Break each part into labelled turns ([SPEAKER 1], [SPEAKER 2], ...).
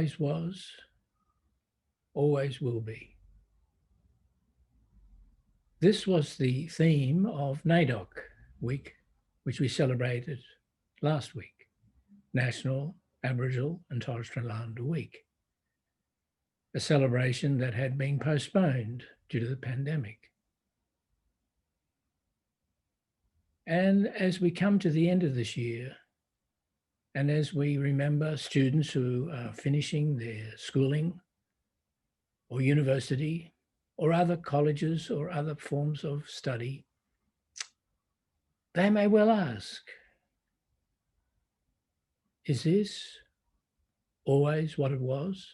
[SPEAKER 1] always was, always will be. This was the theme of NAIDOC week, which we celebrated last week, National Aboriginal and Torres Strait Islander Week, a celebration that had been postponed due to the pandemic. And as we come to the end of this year, and as we remember students who are finishing their schooling or university or other colleges or other forms of study, they may well ask, is this always what it was?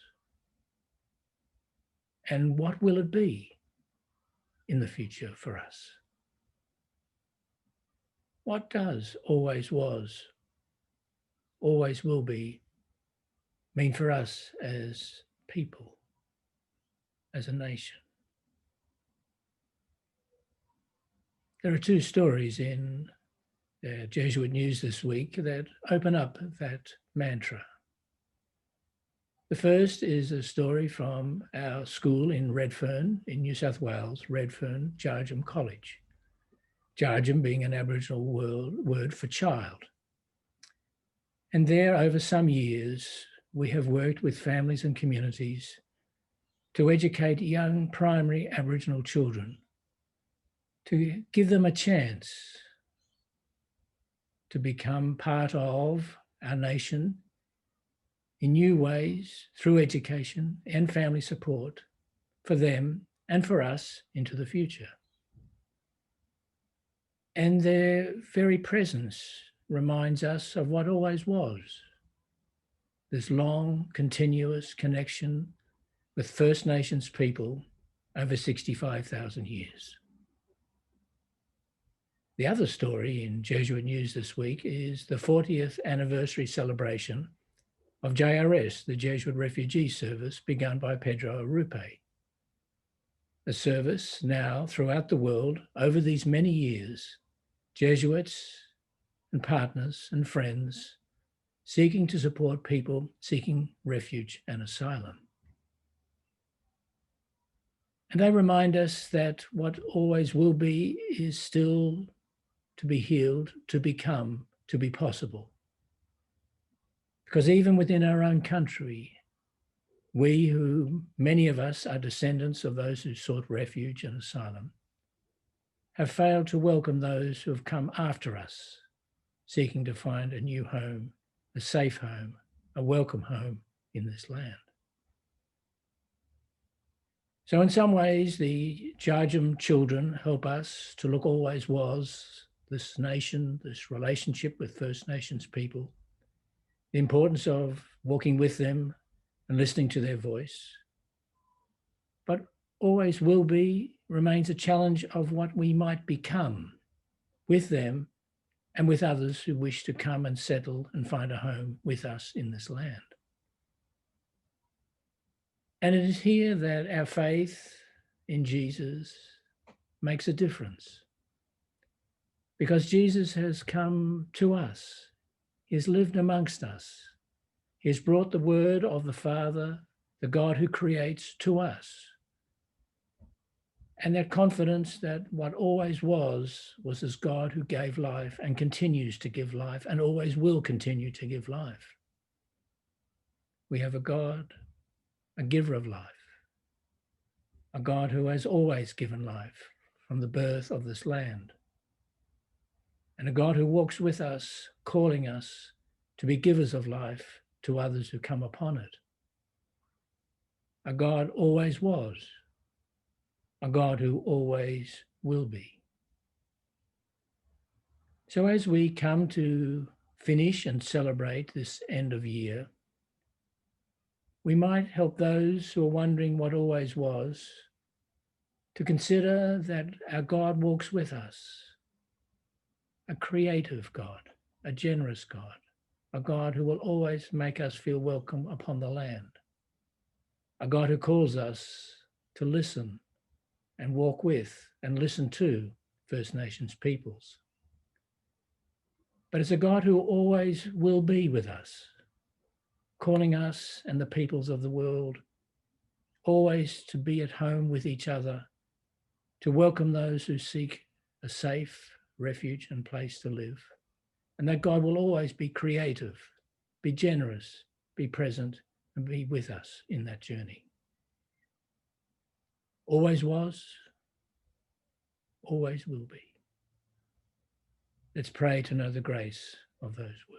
[SPEAKER 1] And what will it be in the future for us? What does always was, always will be mean for us as people, as a nation? There are two stories in the Jesuit News this week that open up that mantra. The first is a story from our school in Redfern in New South Wales, Redfern Jarjum College. Jarjum being an Aboriginal word for child. And there, over some years, we have worked with families and communities to educate young primary Aboriginal children, to give them a chance to become part of our nation in new ways through education and family support for them and for us into the future. And their very presence reminds us of what always was, this long, continuous connection with First Nations people over 65,000 years. The other story in Jesuit News this week is the 40th anniversary celebration of JRS, the Jesuit Refugee Service, begun by Pedro Arrupe. A service now throughout the world over these many years, Jesuits and partners and friends seeking to support people seeking refuge and asylum. And they remind us that what always will be is still to be healed, to become, to be possible. Because even within our own country, we who, many of us are descendants of those who sought refuge and asylum, have failed to welcome those who have come after us, seeking to find a new home, a safe home, a welcome home in this land. So in some ways, the Jarjum children help us to look always was, this nation, this relationship with First Nations people, the importance of walking with them and listening to their voice. But always will be remains a challenge of what we might become with them and with others who wish to come and settle and find a home with us in this land. And it is here that our faith in Jesus makes a difference. Because Jesus has come to us. He has lived amongst us. He has brought the word of the Father, the God who creates, to us. And that confidence that what always was as God who gave life and continues to give life and always will continue to give life. We have a God, a giver of life, a God who has always given life from the birth of this land, and a God who walks with us, calling us to be givers of life to others who come upon it. A God always was, a God who always will be. So as we come to finish and celebrate this end of year, we might help those who are wondering what always was to consider that our God walks with us, a creative God, a generous God, a God who will always make us feel welcome upon the land, a God who calls us to listen and walk with and listen to First Nations peoples. But it's a God who always will be with us, calling us and the peoples of the world always to be at home with each other, to welcome those who seek a safe refuge and place to live, and that God will always be creative, be generous, be present, and be with us in that journey. Always was, always will be. Let's pray to know the grace of those words.